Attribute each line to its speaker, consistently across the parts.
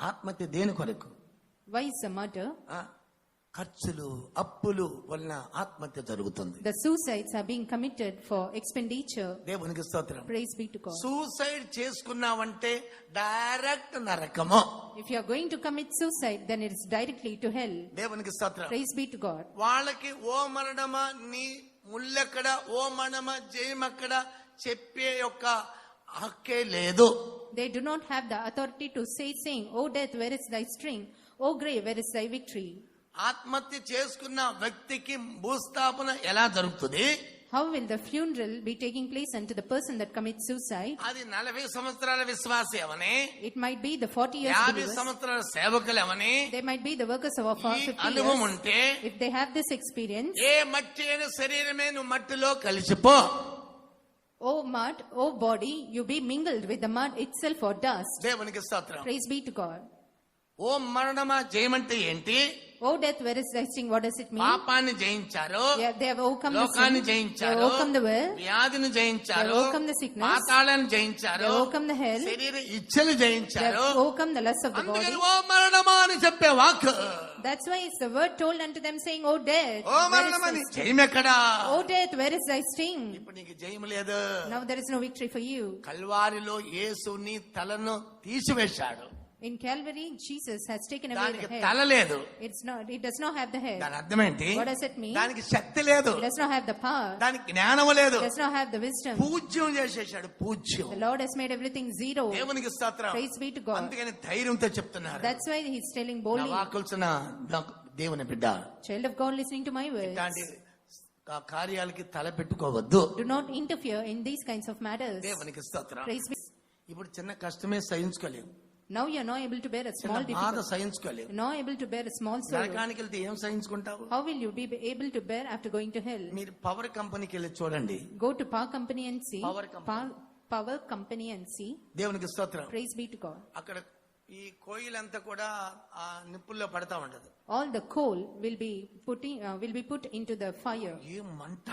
Speaker 1: ఆత్మహత్య దేని కొరకు?
Speaker 2: Why is the murder?
Speaker 1: ఖర్చులు అప్పులు వలన ఆత్మహత్య జరుగుతుంది.
Speaker 2: The suicides are being committed for expenditure.
Speaker 1: దేవునికి స్తోత్రం.
Speaker 2: Praise be to God.
Speaker 1: Suicide చేసుకున్నావంటే డైరెక్ట్ నరకము.
Speaker 2: If you are going to commit suicide, then it is directly to hell.
Speaker 1: దేవునికి స్తోత్రం.
Speaker 2: Praise be to God.
Speaker 1: వాళ్ళకి ఓ మరణమా నీ ముల్లెక్కడ ఓ మరణమా జయమక్కడ చెప్పే యొక్క హక్కే లేదు.
Speaker 2: They do not have the authority to say, saying, "O death, where is thy sting? O grave, where is thy victory?"
Speaker 1: ఆత్మహత్య చేసుకున్న వ్యక్తికి భూస్థాపన ఎలా జరుగుతుంది?
Speaker 2: How will the funeral be taking place unto the person that commits suicide?
Speaker 1: అది 40 సంవత్సరాల విశ్వాసి అవని,
Speaker 2: It might be the 40 years
Speaker 1: 50
Speaker 2: believers.
Speaker 1: సంవత్సరాల సేవకులు అవని,
Speaker 2: They might be the workers of our
Speaker 1: ఈ
Speaker 2: 50
Speaker 1: అనుభవం
Speaker 2: years.
Speaker 1: ఉంటే
Speaker 2: If they have this experience,
Speaker 1: ఏ మట్టి అయిన శరీరమే నువ్వు మట్టిలో కలిసిపో.
Speaker 2: O mud, O body, you be mingled with the mud itself or dust.
Speaker 1: దేవునికి స్తోత్రం.
Speaker 2: Praise be to God.
Speaker 1: ఓ మరణమా జయమంటే ఏంటి?
Speaker 2: O death, where is thy sting? What does it mean?
Speaker 1: పాపాన్ని జయించారు,
Speaker 2: Yeah, they have overcome the
Speaker 1: లోకాన్ని
Speaker 2: sin. They have
Speaker 1: జయించారు,
Speaker 2: overcome the world.
Speaker 1: వ్యాధిని జయించారు,
Speaker 2: They have overcome the sickness.
Speaker 1: పాతాళాన్ని
Speaker 2: They
Speaker 1: జయించారు,
Speaker 2: have overcome the hell.
Speaker 1: శరీర ఇచ్చలు
Speaker 2: They
Speaker 1: జయించారు.
Speaker 2: have overcome the lust of the body.
Speaker 1: అందుకని ఓ మరణమా అని చెప్పే walk.
Speaker 2: That's why it's the word told unto them, saying, "O death,
Speaker 1: O
Speaker 2: where is
Speaker 1: మరణమని
Speaker 2: thy sting?
Speaker 1: జయమెక్కడా?
Speaker 2: O death, where is thy sting?"
Speaker 1: ఇప్పుడు నీకు జయము లేదు.
Speaker 2: Now there is no victory for you.
Speaker 1: కల్వారిలో యేసు నీ తలను తీసివేశాడు.
Speaker 2: In Calvary, Jesus has taken away
Speaker 1: దానికి
Speaker 2: the
Speaker 1: తల
Speaker 2: head.
Speaker 1: లేదు.
Speaker 2: It does not have the head.
Speaker 1: దాని అర్థం ఏంటి?
Speaker 2: What does it mean?
Speaker 1: దానికి శక్తి లేదు,
Speaker 2: It does not have the power.
Speaker 1: దానికి జ్ఞానము లేదు,
Speaker 2: It does not have the wisdom.
Speaker 1: పూజ్యం చేసేసాడు. పూజ్యం.
Speaker 2: The Lord has made everything zero.
Speaker 1: దేవునికి స్తోత్రం.
Speaker 2: Praise be to God.
Speaker 1: అందుకని ధైర్యంతో చెప్తున్నారు.
Speaker 2: That's why he's telling
Speaker 1: నా
Speaker 2: boldly,
Speaker 1: వాక్కుల్సిన దేవుని బిడ్డ,
Speaker 2: child of God listening to my words,
Speaker 1: ఇట్లాంటి కార్యాలకి తల పెట్టుకోవద్దు.
Speaker 2: do not interfere in these kinds of matters.
Speaker 1: దేవునికి స్తోత్రం.
Speaker 2: Praise be.
Speaker 1: ఇప్పుడు చిన్న కష్టమే సహించుకోలేము,
Speaker 2: Now you are not able to bear a
Speaker 1: చిన్న
Speaker 2: small
Speaker 1: బాధ
Speaker 2: difficulty.
Speaker 1: సహించుకోలేము.
Speaker 2: You're not able to bear a small sorrow.
Speaker 1: నరకానికి వెళ్తే ఏం సహించుకుంటావు?
Speaker 2: How will you be able to bear after going to hell?
Speaker 1: మీరు power కంపెనీకి వెళ్ళి చూడండి.
Speaker 2: Go to power company and see.
Speaker 1: Power company.
Speaker 2: Power company and see.
Speaker 1: దేవునికి స్తోత్రం.
Speaker 2: Praise be to God.
Speaker 1: అక్కడ ఈ కోయిలంతా కూడా ఆ నిప్పుల్లో పడతా ఉంటది.
Speaker 2: All the coal will be put into the fire.
Speaker 1: ఏం మంట!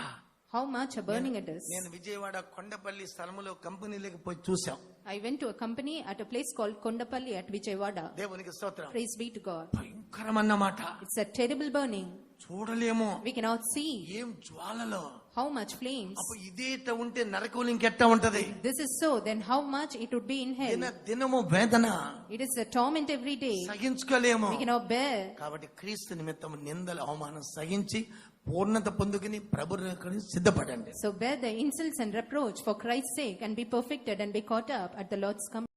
Speaker 2: How much a burning it is.
Speaker 1: నేను విజయవాడ కొండపల్లి స్థలములో కంపెనీలకు పోయి చూసాం.
Speaker 2: I went to a company at a place called Kondapalli at Vijayawada.
Speaker 1: దేవునికి స్తోత్రం.
Speaker 2: Praise be to God.
Speaker 1: భయంకరమన్నమాట.
Speaker 2: It's a terrible burning.
Speaker 1: చూడలేము.
Speaker 2: We cannot see.
Speaker 1: ఏం జ్వాలలో!
Speaker 2: How much flames.
Speaker 1: అప్పుడు ఇదేట ఉంటే నరకం ఇంకెట్ట ఉంటది?
Speaker 2: This is so, then how much it would be in hell.
Speaker 1: దినము వేదన.
Speaker 2: It is a torment every day.
Speaker 1: సహించుకోలేము.
Speaker 2: We cannot bear.
Speaker 1: కాబట్టి క్రీస్తు నిమిత్తం నిందల అవమానం సహించి పూర్ణత పొందుకుని ప్రభువుని సిద్ధపడండి.
Speaker 2: So bear the insults and reproach for Christ's sake and be perfected and be caught up at the Lord's coming.